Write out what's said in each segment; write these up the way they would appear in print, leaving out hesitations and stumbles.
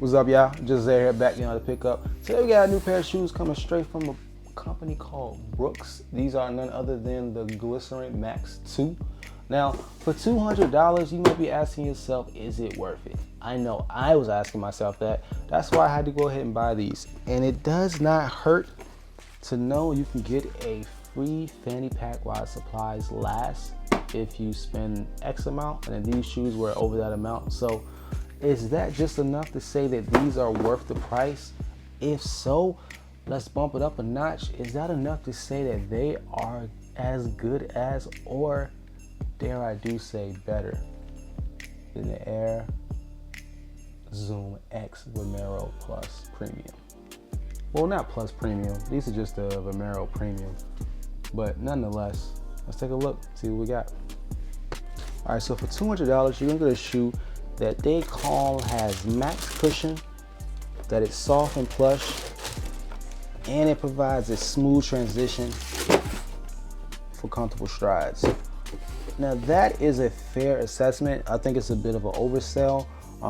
What's up, y'all? JustZay here, back to pick up. Today we got a new pair of shoes coming straight from a company called Brooks. These are none other than the Glycerin Max 2. Now, for $200, you might be asking yourself, is it worth it? I know I was asking myself that. That's why I had to go ahead and buy these. And it does not hurt to know you can get a free fanny pack while supplies last if you spend X amount, and then these shoes were over that amount. So is that just enough to say that these are worth the price? If so, let's bump it up a notch. Is that enough to say that they are as good as, or dare I do say better than the Air ZoomX Vomero Plus Premium? Well, not Plus Premium. These are just the Vomero Premium. But nonetheless, let's take a look, see what we got. All right, so for $200, you're gonna get a shoe that they call has max cushion, that it's soft and plush, and it provides a smooth transition for comfortable strides. Now that is a fair assessment. I think it's a bit of an oversell.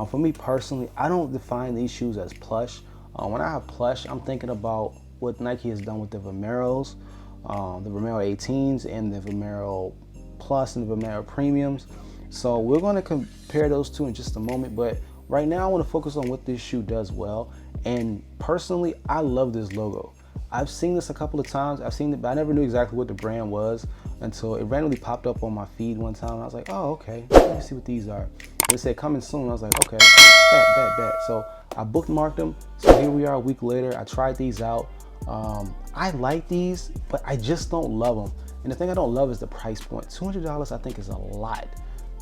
For me personally, I don't define these shoes as plush. When I have plush, I'm thinking about what Nike has done with the Vomeros, the Vomero 18s and the Vomero Plus and the Vomero Premiums. So we're going to compare those two in just a moment, but right now I want to focus on what this shoe does well. And personally, I love this logo. I've seen this a couple of times. I've seen it, but I never knew exactly what the brand was until it randomly popped up on my feed one time. I was like, oh, okay, let me see what these are. They said coming soon. I was like, okay, bet. So I bookmarked them. So here we are a week later. I tried these out. I like these, but I just don't love them. And the thing I don't love is the price point. $200 I think is a lot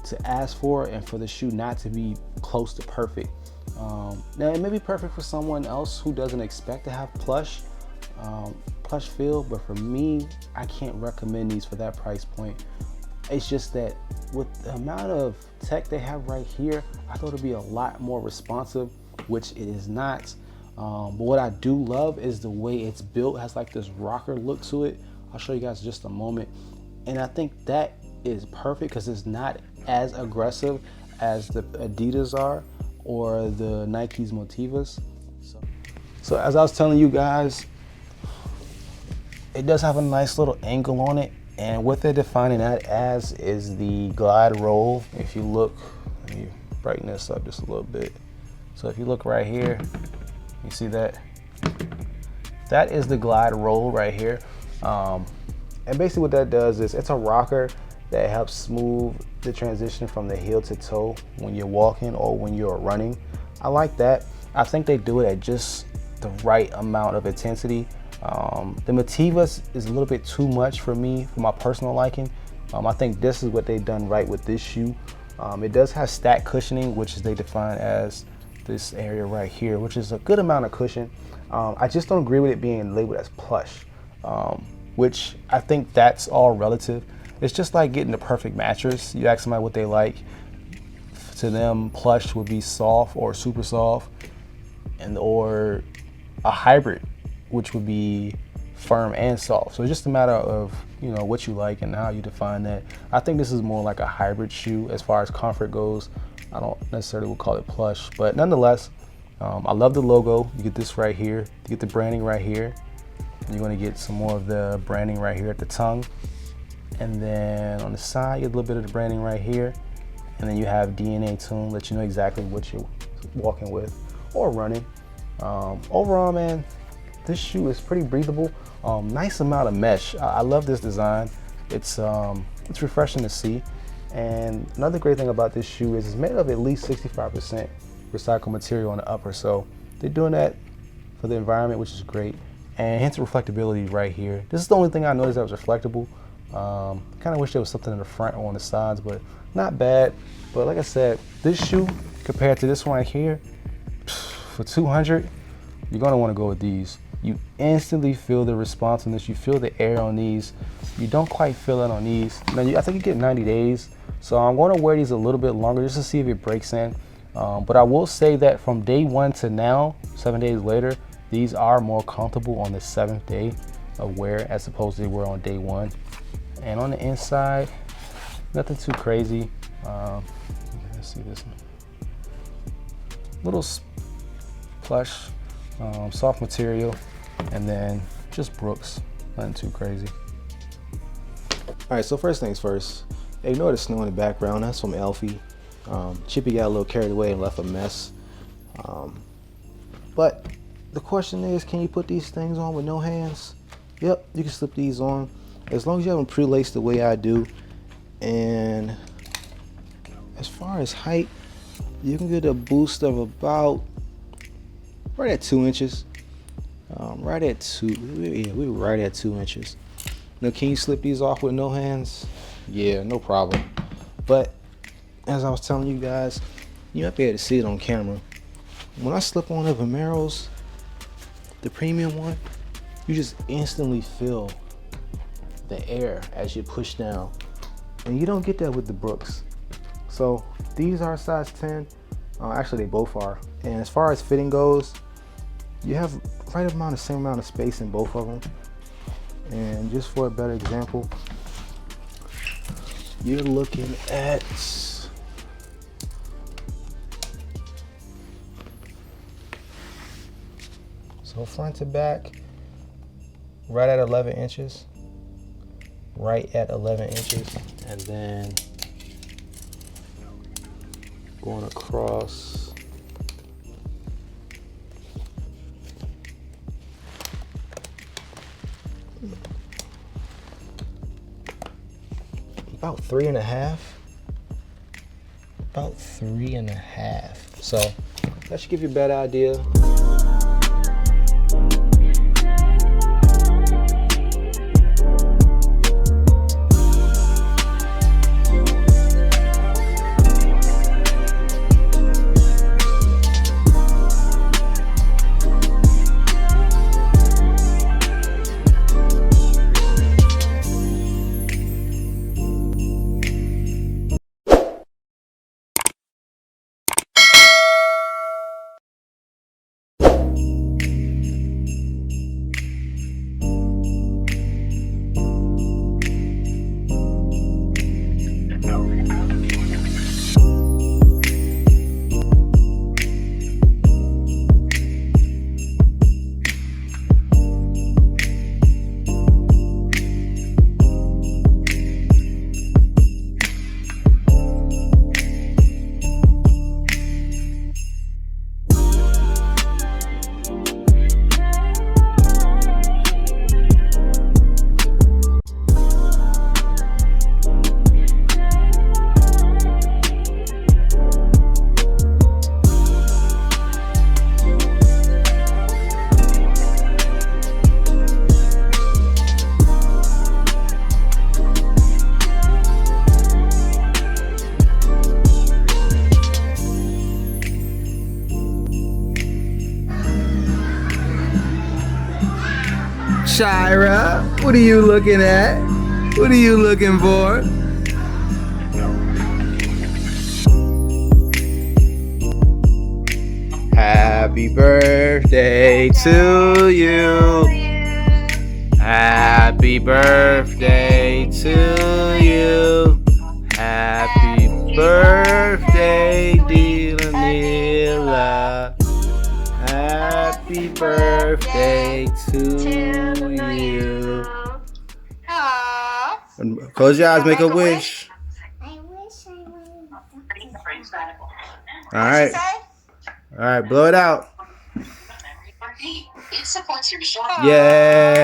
to ask for, and for the shoe not to be close to perfect. Now it may be perfect for someone else who doesn't expect to have plush feel, but for me, I can't recommend these for that price point. It's just that with the amount of tech they have right here, I thought it'd be a lot more responsive, which it is not. But what I do love is the way it's built. It has like this rocker look to it. I'll show you guys in just a moment. And I think that is perfect because it's not as aggressive as the Adidas are or the Nike's Motivas. So as I was telling you guys, it does have a nice little angle on it. And what they're defining that as is the GlideRoll. If you look, let me brighten this up just a little bit. So if you look right here, you see that? That is the GlideRoll right here. And basically what that does is it's a rocker that helps smooth the transition from the heel to toe when you're walking or when you're running. I like that. I think they do it at just the right amount of intensity. The Motivas is a little bit too much for me, for my personal liking. I think this is what they've done right with this shoe. It does have stack cushioning, which is they define as this area right here, which is a good amount of cushion. I just don't agree with it being labeled as plush, which I think that's all relative. It's just like getting the perfect mattress. You ask somebody what they like. To them, plush would be soft or super soft, or a hybrid, which would be firm and soft. So it's just a matter of, you know, what you like and how you define that. I think this is more like a hybrid shoe as far as comfort goes. I don't necessarily would call it plush, but nonetheless, I love the logo. You get this right here. You get the branding right here. You're going to get some more of the branding right here at the tongue. And then on the side, you get a little bit of the branding right here. And then you have DNA tune, let you know exactly what you're walking with or running. Overall, man, this shoe is pretty breathable. Nice amount of mesh. I love this design. It's refreshing to see. And another great thing about this shoe is it's made of at least 65% recycled material on the upper. So they're doing that for the environment, which is great. And hence reflectability right here. This is the only thing I noticed that was reflectable. Kind of wish there was something in the front or on the sides, but not bad. But like I said, this shoe compared to this one right here, for $200, you're gonna want to go with these. You instantly feel the responsiveness. You feel the air on these. You don't quite feel it on these. Now, I think you get 90 days. So I'm going to wear these a little bit longer just to see if it breaks in. But I will say that from day one to now, 7 days later, these are more comfortable on the 7th day of wear as opposed to they were on day one. And on the inside, nothing too crazy. Let's see this one. Little plush, soft material, and then just Brooks, nothing too crazy. All right, so first things first, ignore the snow in the background. That's from Elfie. Chippy got a little carried away and left a mess. But the question is, can you put these things on with no hands? Yep, you can slip these on as long as you have them pre-laced the way I do. And as far as height, you can get a boost of about right at 2 inches. Right at 2. Yeah, we were right at 2 inches. Now, can you slip these off with no hands? Yeah, no problem. But as I was telling you guys, you might be able to see it on camera. When I slip on the Vomeros, the premium one, you just instantly feel the air as you push down. And you don't get that with the Brooks. So these are size 10. Actually, they both are. And as far as fitting goes, you have right about the same amount of space in both of them. And just for a better example, you're looking at so front to back, right at 11 inches. Right at 11 inches. And then going across about 3.5. About 3.5. So that should give you a better idea. Shira, what are you looking at? What are you looking for? Happy birthday to you. Happy birthday to you. Happy birthday, dear Nila. Happy birthday to you. Aww. Close your eyes, make a wish. I wish I would. All right. All right, blow it out. Yay!